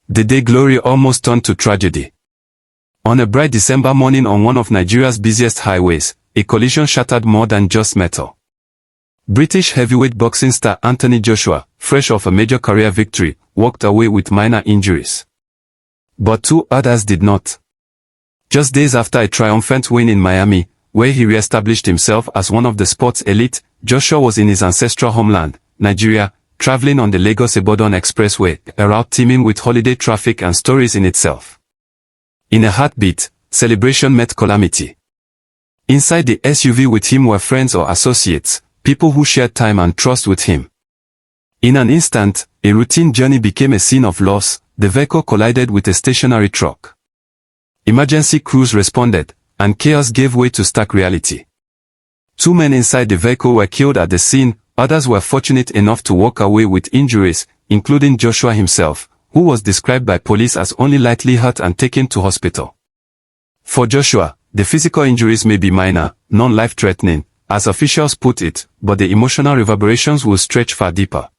The day glory almost turned to tragedy. On a bright December morning on one of Nigeria's busiest highways, a collision shattered more than just metal. British heavyweight boxing star Anthony Joshua, fresh off a major career victory, walked away with minor injuries. But two others did not. Just days after a triumphant win in Miami, where he re-established himself as one of the sport's elite, Joshua was in his ancestral homeland, Nigeria, traveling on the Lagos-Ibadan Expressway, a route teeming with holiday traffic and stories in itself. In a heartbeat, celebration met calamity. Inside the SUV with him were friends or associates, people who shared time and trust with him. In an instant, a routine journey became a scene of loss. The vehicle collided with a stationary truck. Emergency crews responded, and chaos gave way to stark reality. 2 men inside the vehicle were killed at the scene. Others were fortunate enough to walk away with injuries, including Joshua himself, who was described by police as only lightly hurt and taken to hospital. For Joshua, the physical injuries may be minor, non-life-threatening, as officials put it, but the emotional reverberations will stretch far deeper.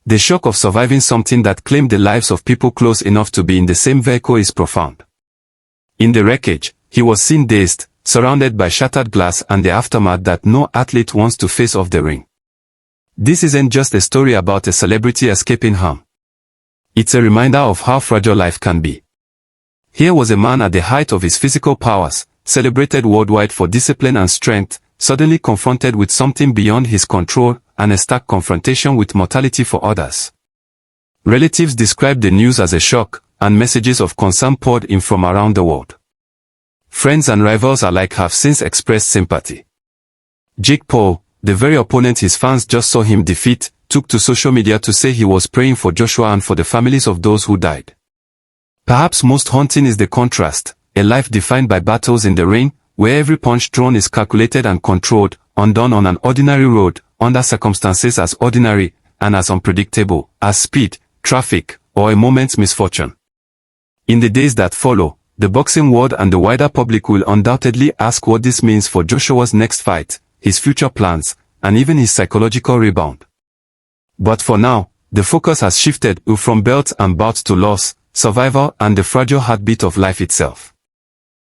The shock of surviving something that claimed the lives of people close enough to be in the same vehicle is profound. In the wreckage, he was seen dazed, surrounded by shattered glass and the aftermath that no athlete wants to face off the ring. This isn't just a story about a celebrity escaping harm. It's a reminder of how fragile life can be. Here was a man at the height of his physical powers, celebrated worldwide for discipline and strength, suddenly confronted with something beyond his control, and a stark confrontation with mortality for others. Relatives described the news as a shock, and messages of concern poured in from around the world. Friends and rivals alike have since expressed sympathy. Jake Paul, the very opponent his fans just saw him defeat, took to social media to say he was praying for Joshua and for the families of those who died. Perhaps most haunting is the contrast, a life defined by battles in the ring, where every punch thrown is calculated and controlled, undone on an ordinary road, under circumstances as ordinary, and as unpredictable, as speed, traffic, or a moment's misfortune. In the days that follow, the boxing world and the wider public will undoubtedly ask what this means for Joshua's next fight, his future plans, and even his psychological rebound. But for now, the focus has shifted from belts and bouts to loss, survival, and the fragile heartbeat of life itself.